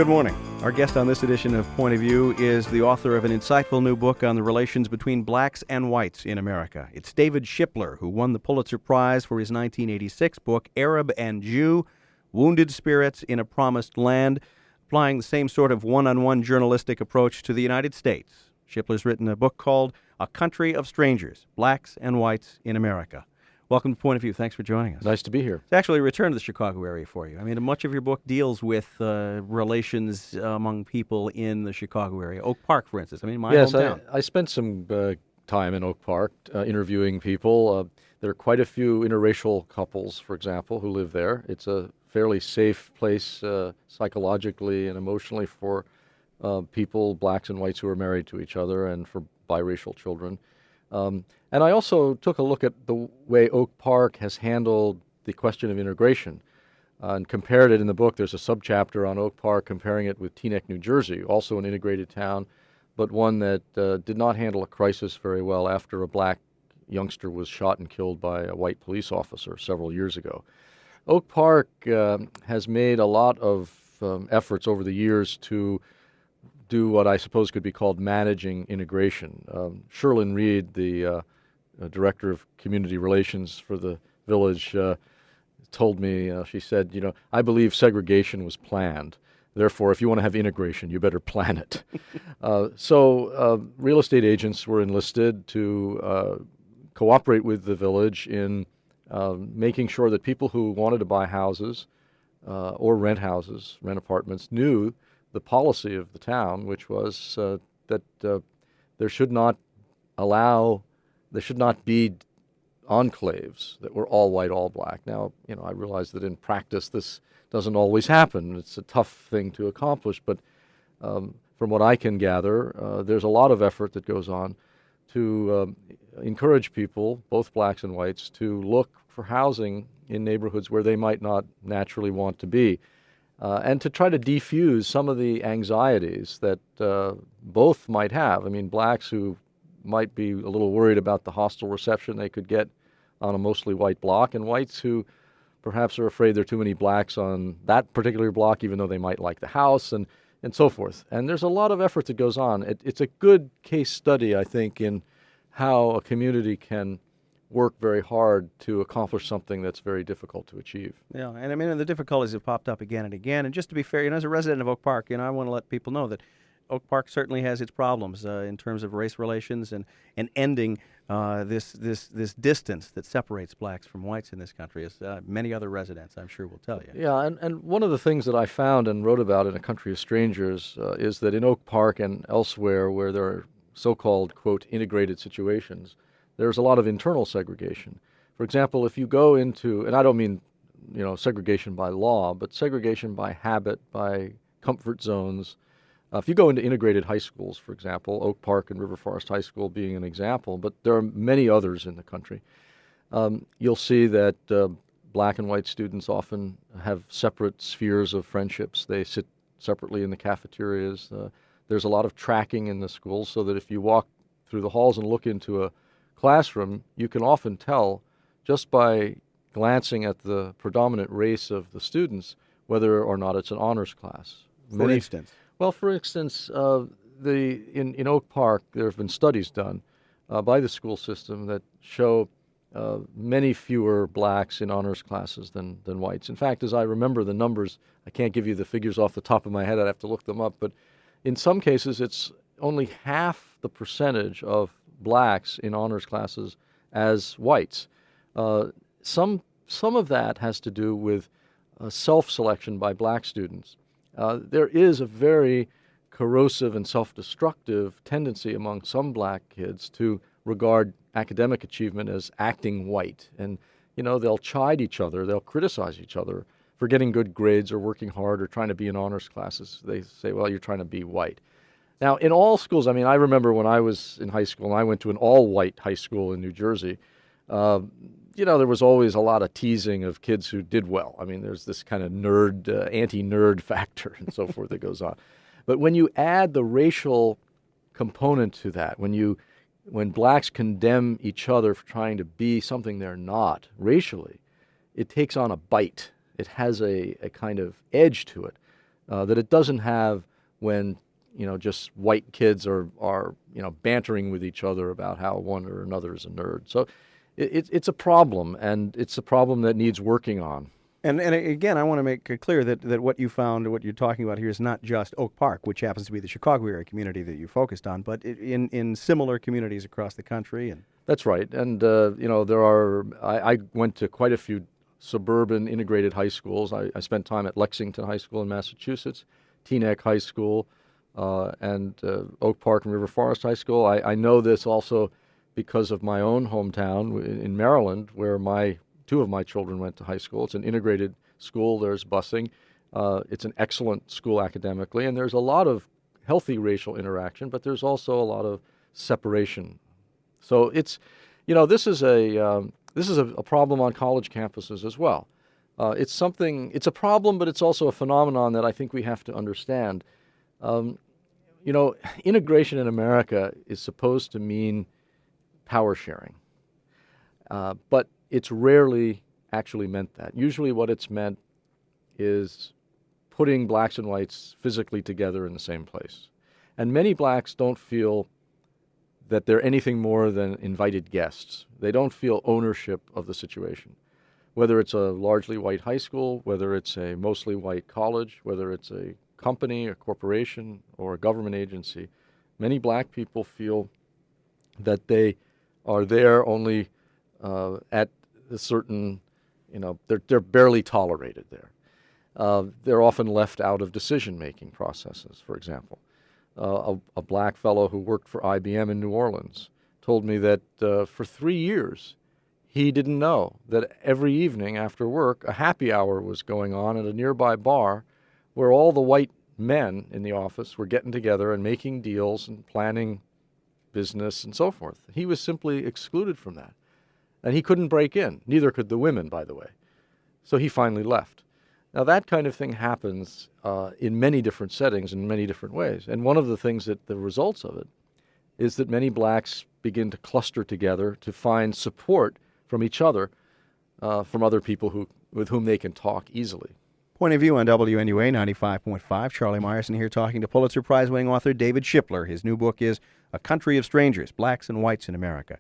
Good morning. Our guest on this edition of Point of View is the author of an insightful new book on the relations between blacks and whites in America. It's David Shipler, who won the Pulitzer Prize for his 1986 book, Arab and Jew, Wounded Spirits in a Promised Land, applying the same sort of one-on-one journalistic approach to the United States. Shipler's written a book called A Country of Strangers, Blacks and Whites in America. Welcome to Point of View. Thanks for joining us. Nice to be here. It's actually a return to the Chicago area for you. I mean, much of your book deals with relations among people in the Chicago area. Oak Park, for instance. I mean, my hometown. Yes, I spent some time in Oak Park interviewing people. There are quite a few interracial couples, for example, who live there. It's a fairly safe place psychologically and emotionally for people, blacks and whites, who are married to each other, and for biracial children. And I also took a look at the way Oak Park has handled the question of integration and compared it in the book. There's a subchapter on Oak Park comparing it with Teaneck, New Jersey, also an integrated town, but one that did not handle a crisis very well after a black youngster was shot and killed by a white police officer several years ago. Oak Park has made a lot of efforts over the years to do what I suppose could be called managing integration. Sherlyn Reed, the director of community relations for the village, told me, she said, I believe segregation was planned. Therefore, if you want to have integration, you better plan it. So real estate agents were enlisted to cooperate with the village in making sure that people who wanted to buy houses or rent apartments, knew the policy of the town, which was that there should not be enclaves that were all white, all black. Now, I realize that in practice this doesn't always happen. It's a tough thing to accomplish, but from what I can gather, there's a lot of effort that goes on to encourage people, both blacks and whites, to look for housing in neighborhoods where they might not naturally want to be. And to try to defuse some of the anxieties that both might have. I mean, blacks who might be a little worried about the hostile reception they could get on a mostly white block, and whites who perhaps are afraid there are too many blacks on that particular block, even though they might like the house, and so forth. And there's a lot of effort that goes on. It's a good case study, I think, in how a community can work very hard to accomplish something that's very difficult to achieve. Yeah, and I mean, the difficulties have popped up again and again. And just to be fair, as a resident of Oak Park, I want to let people know that Oak Park certainly has its problems in terms of race relations and ending this distance that separates blacks from whites in this country, as many other residents, I'm sure, will tell you. Yeah, and one of the things that I found and wrote about in A Country of Strangers is that in Oak Park and elsewhere where there are so-called, quote, integrated situations, there's a lot of internal segregation. For example, if you go into, and I don't mean, segregation by law, but segregation by habit, by comfort zones. If you go into integrated high schools, for example, Oak Park and River Forest High School being an example, but there are many others in the country, you'll see that black and white students often have separate spheres of friendships. They sit separately in the cafeterias. There's a lot of tracking in the schools, so that if you walk through the halls and look into a classroom, you can often tell just by glancing at the predominant race of the students whether or not it's an honors class. For instance? Well, for instance, in Oak Park, there have been studies done by the school system that show many fewer blacks in honors classes than whites. In fact, as I remember the numbers, I can't give you the figures off the top of my head. I'd have to look them up. But in some cases, it's only half the percentage of blacks in honors classes as whites. Some of that has to do with self-selection by black students. There is a very corrosive and self-destructive tendency among some black kids to regard academic achievement as acting white. And, they'll chide each other, they'll criticize each other for getting good grades or working hard or trying to be in honors classes. They say, well, you're trying to be white. Now, in all schools, I remember when I was in high school, and I went to an all-white high school in New Jersey, there was always a lot of teasing of kids who did well. There's this kind of anti-nerd factor and so forth that goes on. But when you add the racial component to that, when blacks condemn each other for trying to be something they're not racially, it takes on a bite. It has a kind of edge to it. that it doesn't have when just white kids are bantering with each other about how one or another is a nerd. So it's a problem, and it's a problem that needs working on. And again, I want to make it clear that what you found, what you're talking about here, is not just Oak Park, which happens to be the Chicago area community that you focused on, but in similar communities across the country. And that's right. And I went to quite a few suburban integrated high schools. I spent time at Lexington High School in Massachusetts, Teaneck High School, and Oak Park and River Forest High School. I know this also because of my own hometown in Maryland, where two of my children went to high school. It's an integrated school. There's busing. It's an excellent school academically, and there's a lot of healthy racial interaction, but there's also a lot of separation. So it's, this is a problem on college campuses as well. It's a problem, but it's also a phenomenon that I think we have to understand. Integration in America is supposed to mean power sharing, but it's rarely actually meant that. Usually what it's meant is putting blacks and whites physically together in the same place. And many blacks don't feel that they're anything more than invited guests. They don't feel ownership of the situation. Whether it's a largely white high school, whether it's a mostly white college, whether it's a company, a corporation, or a government agency, many black people feel that they are there only at a certain, they're barely tolerated there. They're often left out of decision-making processes, for example. A black fellow who worked for IBM in New Orleans told me that for 3 years he didn't know that every evening after work a happy hour was going on at a nearby bar where all the white men in the office were getting together and making deals and planning business and so forth. He was simply excluded from that. And he couldn't break in. Neither could the women, by the way. So he finally left. Now, that kind of thing happens in many different settings in many different ways. And one of the things that the results of it is that many blacks begin to cluster together to find support from each other, from other people with whom they can talk easily. Point of View on WNUA 95.5. Charlie Meyerson here talking to Pulitzer Prize-winning author David Shipler. His new book is A Country of Strangers, Blacks and Whites in America.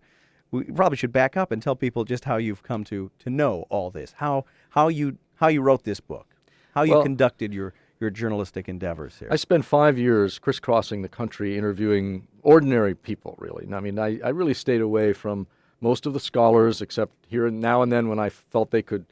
We probably should back up and tell people just how you've come to know all this, how you wrote this book, how you conducted your journalistic endeavors here. I spent 5 years crisscrossing the country interviewing ordinary people, really. I mean, I really stayed away from most of the scholars, except here and now and then when I felt they could,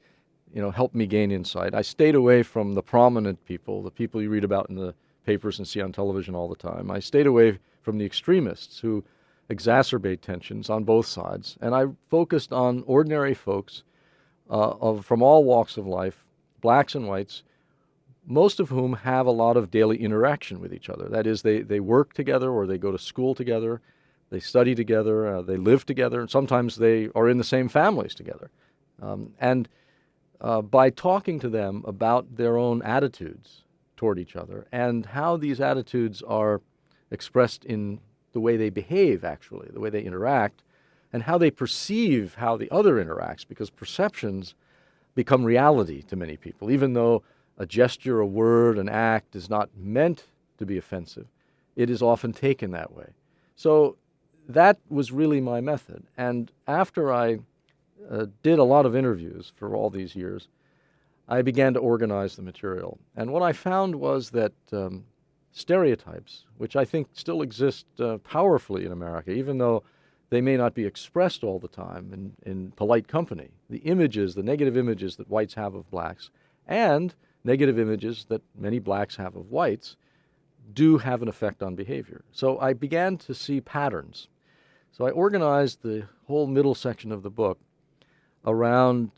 help me gain insight. I stayed away from the prominent people, the people you read about in the papers and see on television all the time. I stayed away from the extremists who exacerbate tensions on both sides. And I focused on ordinary folks from all walks of life, blacks and whites, most of whom have a lot of daily interaction with each other. That is, they work together or they go to school together, they study together, they live together, and sometimes they are in the same families together. By talking to them about their own attitudes toward each other and how these attitudes are expressed in the way they behave, actually, the way they interact, and how they perceive how the other interacts, because perceptions become reality to many people. Even though a gesture, a word, an act is not meant to be offensive, it is often taken that way. So that was really my method. And after I did a lot of interviews for all these years, I began to organize the material. And what I found was that stereotypes, which I think still exist powerfully in America, even though they may not be expressed all the time in polite company. The images, the negative images that whites have of blacks, and negative images that many blacks have of whites, do have an effect on behavior. So I began to see patterns. So I organized the whole middle section of the book around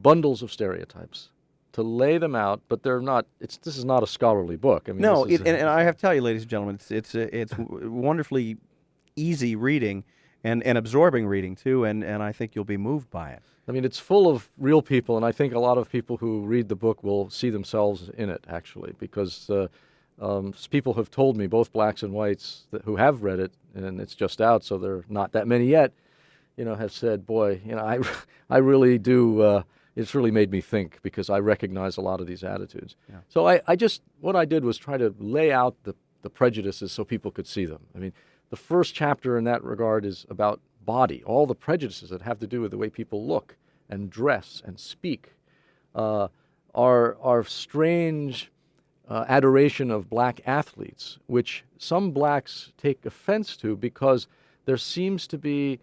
bundles of stereotypes to lay them out, but they're not. This is not a scholarly book. I mean, no, and I have to tell you, ladies and gentlemen, it's wonderfully easy reading and absorbing reading too, and I think you'll be moved by it. I mean, it's full of real people, and I think a lot of people who read the book will see themselves in it, actually, because people have told me, both blacks and whites who have read it, and it's just out, so there are not that many yet, have said, boy, I really do it's really made me think because I recognize a lot of these attitudes. Yeah. So what I did was try to lay out the prejudices so people could see them. I mean, the first chapter in that regard is about body, all the prejudices that have to do with the way people look and dress and speak, our strange adoration of black athletes, which some blacks take offense to because there seems to be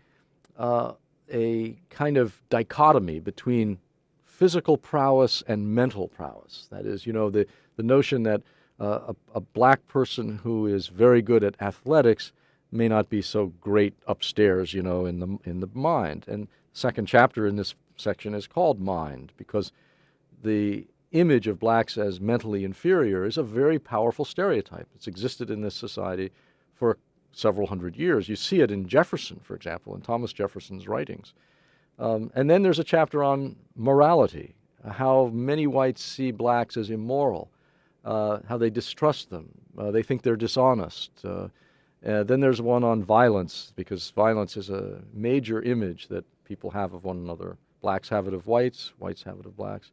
a kind of dichotomy between physical prowess and mental prowess. That is, the notion that a black person who is very good at athletics may not be so great upstairs, in the mind. And the second chapter in this section is called Mind, because the image of blacks as mentally inferior is a very powerful stereotype. It's existed in this society for several hundred years. You see it in Jefferson, for example, in Thomas Jefferson's writings. And then there's a chapter on morality, how many whites see blacks as immoral, how they distrust them, they think they're dishonest. Then there's one on violence, because violence is a major image that people have of one another. Blacks have it of whites, whites have it of blacks.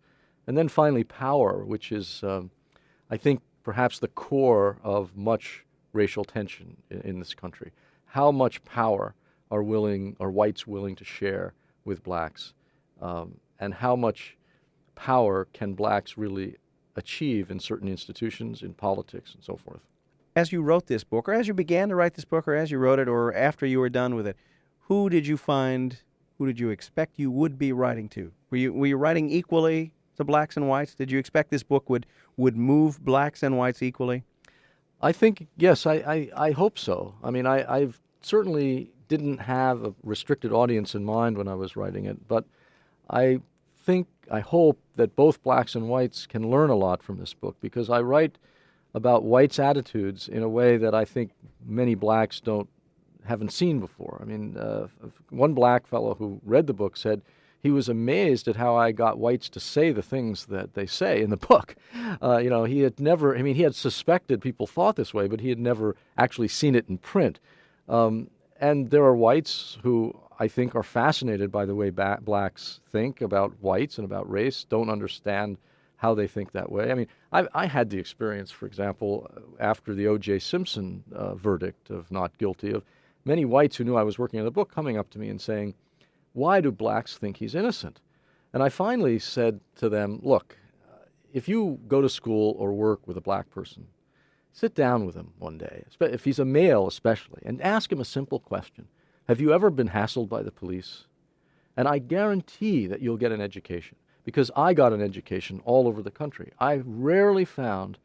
And then finally power, which is, I think, perhaps the core of much racial tension in this country. How much power are whites willing to share with blacks? And how much power can blacks really achieve in certain institutions, in politics, and so forth? As you wrote this book, or as you began to write this book, or as you wrote it, or after you were done with it, who did you expect you would be writing to? Were you writing equally to blacks and whites? Did you expect this book would move blacks and whites equally? I think, yes, I hope so. I mean, I've certainly didn't have a restricted audience in mind when I was writing it, but I hope that both blacks and whites can learn a lot from this book, because I write about whites' attitudes in a way that I think many blacks haven't seen before. I mean, one black fellow who read the book said he was amazed at how I got whites to say the things that they say in the book. He had suspected people thought this way, but he had never actually seen it in print. And there are whites who I think are fascinated by the way blacks think about whites and about race, don't understand how they think that way. I mean, I had the experience, for example, after the O.J. Simpson verdict of not guilty, of many whites who knew I was working on the book coming up to me and saying, why do blacks think he's innocent? And I finally said to them, look, if you go to school or work with a black person, sit down with him one day, if he's a male especially, and ask him a simple question. Have you ever been hassled by the police? And I guarantee that you'll get an education, because I got an education all over the country. I rarely found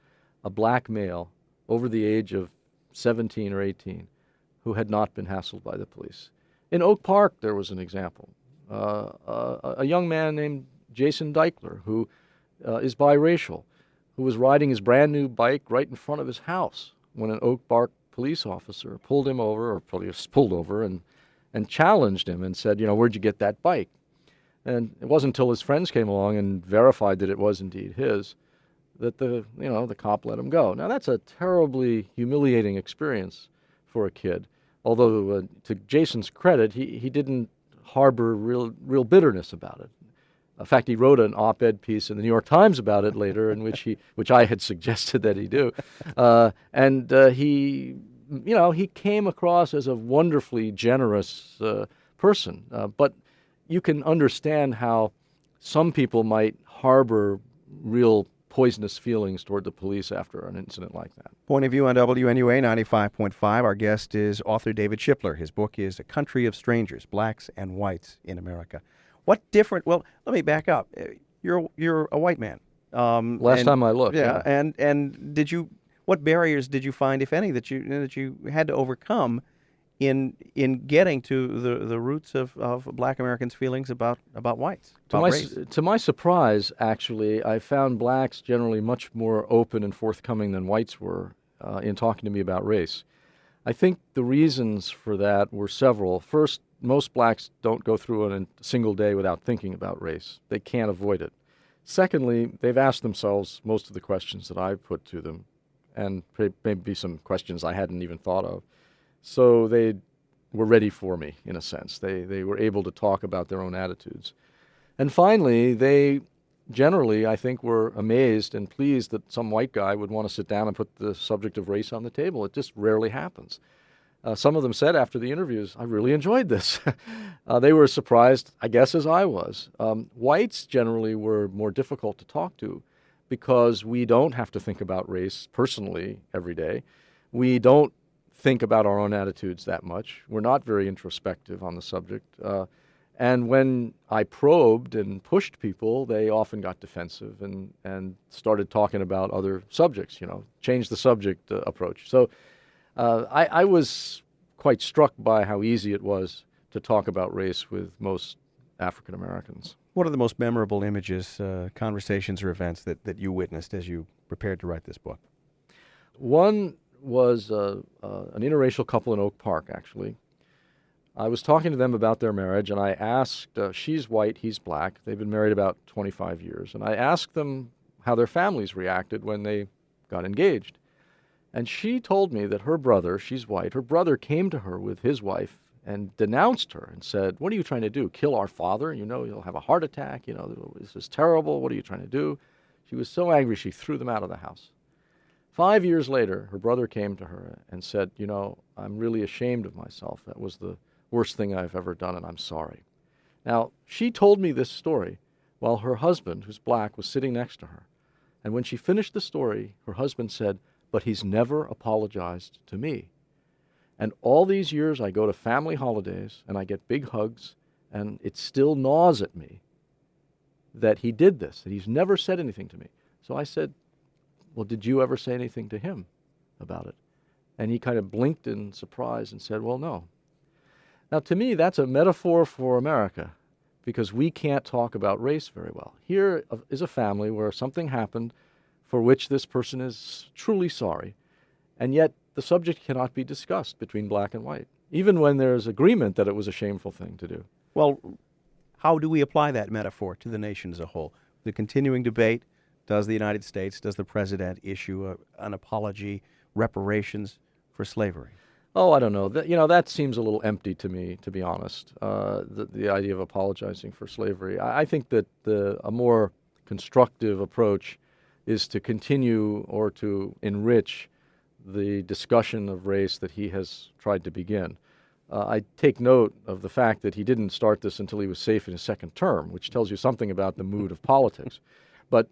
a black male over the age of 17 or 18 who had not been hassled by the police. In Oak Park, there was an example. A young man named Jason Deichler, who is biracial, who was riding his brand new bike right in front of his house when an Oak Park police officer pulled over and challenged him and said, where'd you get that bike? And it wasn't until his friends came along and verified that it was indeed his that the cop let him go. Now, that's a terribly humiliating experience for a kid. Although, to Jason's credit, he didn't harbor real bitterness about it. In fact, he wrote an op-ed piece in the New York Times about it later, in which I had suggested that he do, and he came across as a wonderfully generous person. But you can understand how some people might harbor real poisonous feelings toward the police after an incident like that. Point of View on WNUA 95.5. Our guest is author David Shipler. His book is A Country of Strangers, Blacks and Whites in America. Well, let me back up. You're a white man. Last time I looked. Yeah. And what barriers did you find, if any, that you had to overcome in getting to the roots of black Americans' feelings about whites, about race? To my surprise, actually, I found blacks generally much more open and forthcoming than whites were in talking to me about race. I think the reasons for that were several. First, most blacks don't go through a single day without thinking about race. They can't avoid it. Secondly, they've asked themselves most of the questions that I put to them, and maybe some questions I hadn't even thought of. So they were ready for me, in a sense. They were able to talk about their own attitudes. And finally, they generally, I think, were amazed and pleased that some white guy would want to sit down and put the subject of race on the table. It just rarely happens. Some of them said after the interviews, I really enjoyed this. They were surprised, I guess, as I was. Whites generally were more difficult to talk to because we don't have to think about race personally every day. We don't think about our own attitudes that much. We're not very introspective on the subject. And when I probed and pushed people, they often got defensive and started talking about other subjects, change the subject approach. So I was quite struck by how easy it was to talk about race with most African Americans. What are the most memorable images, conversations, or events that you witnessed as you prepared to write this book? One was an interracial couple in Oak Park, actually. I was talking to them about their marriage, and I asked, she's white, he's black. They've been married about 25 years. And I asked them how their families reacted when they got engaged. And she told me that her brother, she's white, her brother came to her with his wife and denounced her and said, what are you trying to do, kill our father? You'll have a heart attack. This is terrible. What are you trying to do? She was so angry she threw them out of the house. 5 years later, her brother came to her and said, I'm really ashamed of myself. That was the worst thing I've ever done, and I'm sorry. Now, she told me this story while her husband, who's black, was sitting next to her. And when she finished the story, her husband said, but he's never apologized to me. And all these years I go to family holidays and I get big hugs, and it still gnaws at me that he did this, that he's never said anything to me. So I said, well, did you ever say anything to him about it? And he kind of blinked in surprise and said, well, no. Now, to me, that's a metaphor for America, because we can't talk about race very well. Here is a family where something happened for which this person is truly sorry, and yet the subject cannot be discussed between black and white, even when there's agreement that it was a shameful thing to do. Well, how do we apply that metaphor to the nation as a whole? The continuing debate, does the United States, does the president issue an apology, reparations for slavery? Oh, I don't know. That seems a little empty to me, to be honest, the idea of apologizing for slavery. I think that a more constructive approach is to continue or to enrich the discussion of race that he has tried to begin. I take note of the fact that he didn't start this until he was safe in his second term, which tells you something about the mood of politics. But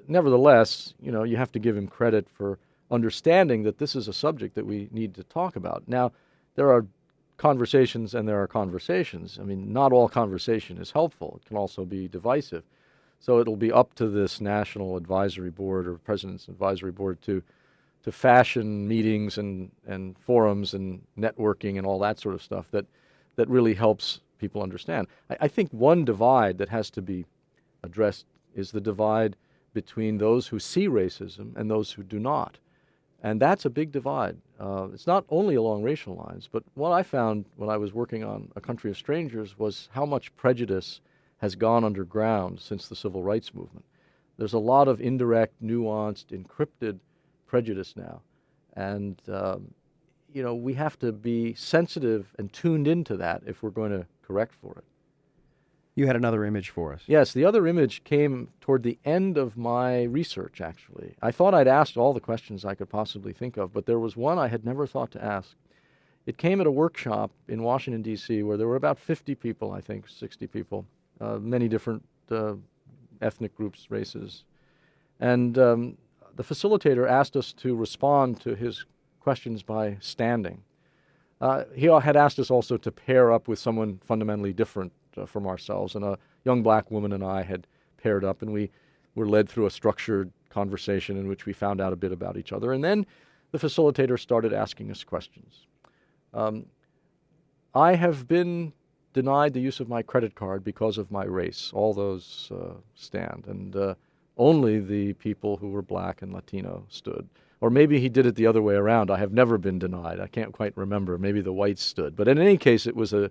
nevertheless, you have to give him credit for understanding that this is a subject that we need to talk about. Now, there are conversations and there are conversations. I mean, not all conversation is helpful. It can also be divisive. So it'll be up to this National Advisory Board or President's Advisory Board to fashion meetings and forums and networking and all that sort of stuff that really helps people understand. I think one divide that has to be addressed is the divide between those who see racism and those who do not. And that's a big divide. It's not only along racial lines, but what I found when I was working on A Country of Strangers was how much prejudice has gone underground since the Civil Rights Movement. There's a lot of indirect, nuanced, encrypted prejudice now. And, we have to be sensitive and tuned into that if we're going to correct for it. You had another image for us. Yes, the other image came toward the end of my research, actually. I thought I'd asked all the questions I could possibly think of, but there was one I had never thought to ask. It came at a workshop in Washington, D.C., where there were about 50 people, I think, 60 people, many different ethnic groups, races. And the facilitator asked us to respond to his questions by standing. He had asked us also to pair up with someone fundamentally different from ourselves, and a young black woman and I had paired up, and we were led through a structured conversation in which we found out a bit about each other. And then the facilitator started asking us questions. I have been denied the use of my credit card because of my race. All those stand, and only the people who were black and Latino stood. Or maybe he did it the other way around. I have never been denied. I can't quite remember. Maybe the whites stood. But in any case, it was a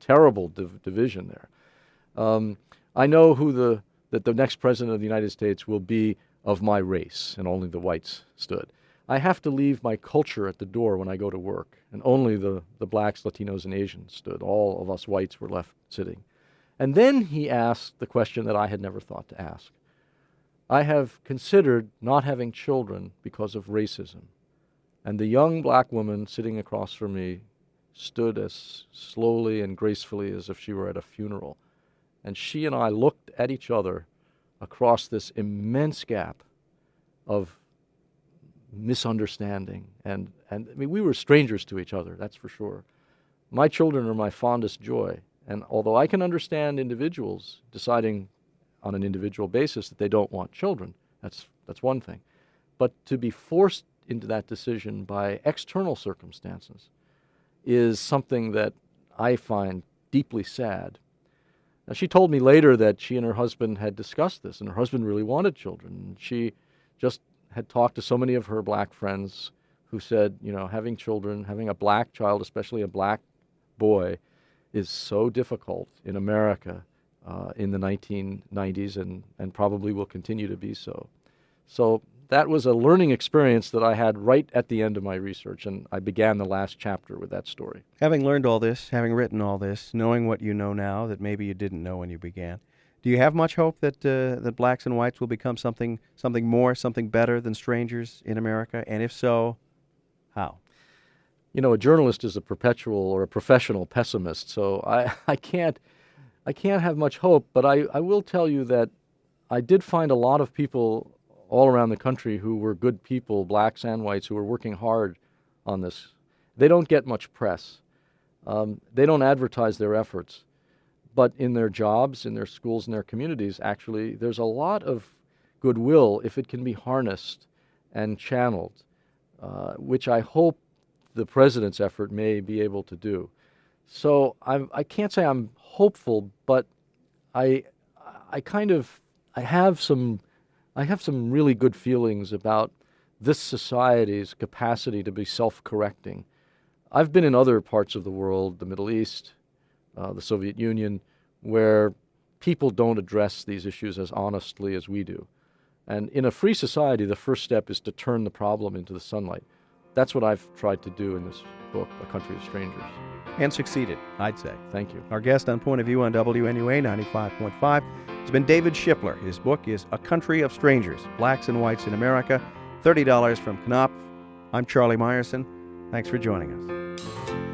terrible division there. I know that the next president of the United States will be of my race, and only the whites stood. I have to leave my culture at the door when I go to work, and only the blacks, Latinos, and Asians stood. All of us whites were left sitting. And then he asked the question that I had never thought to ask. I have considered not having children because of racism. And the young black woman sitting across from me stood as slowly and gracefully as if she were at a funeral. And she and I looked at each other across this immense gap of misunderstanding. And I mean, we were strangers to each other, that's for sure. My children are my fondest joy. And although I can understand individuals deciding on an individual basis that they don't want children, that's one thing. But to be forced into that decision by external circumstances is something that I find deeply sad. Now, she told me later that she and her husband had discussed this, and her husband really wanted children. She just had talked to so many of her black friends who said, you know, having children, having a black child, especially a black boy, is so difficult in America in the 1990s and probably will continue to be so. So that was a learning experience that I had right at the end of my research, and I began the last chapter with that story. Having learned all this, having written all this, knowing what you know now that maybe you didn't know when you began, do you have much hope that that blacks and whites will become something more, something better than strangers in America? And if so, how? You know, a journalist is a perpetual or a professional pessimist, so I can't have much hope, but I will tell you that I did find a lot of people all around the country who were good people, blacks and whites, who were working hard on this. They don't get much press. They don't advertise their efforts. But in their jobs, in their schools, in their communities, actually, there's a lot of goodwill if it can be harnessed and channeled, which I hope the president's effort may be able to do. So I can't say I'm hopeful, but I have some really good feelings about this society's capacity to be self-correcting. I've been in other parts of the world, the Middle East, the Soviet Union, where people don't address these issues as honestly as we do. And in a free society, the first step is to turn the problem into the sunlight. That's what I've tried to do in this book, A Country of Strangers. And succeeded, I'd say. Thank you. Our guest on Point of View on WNUA 95.5 has been David Shipler. His book is A Country of Strangers, Blacks and Whites in America, $30 from Knopf. I'm Charlie Meyerson. Thanks for joining us.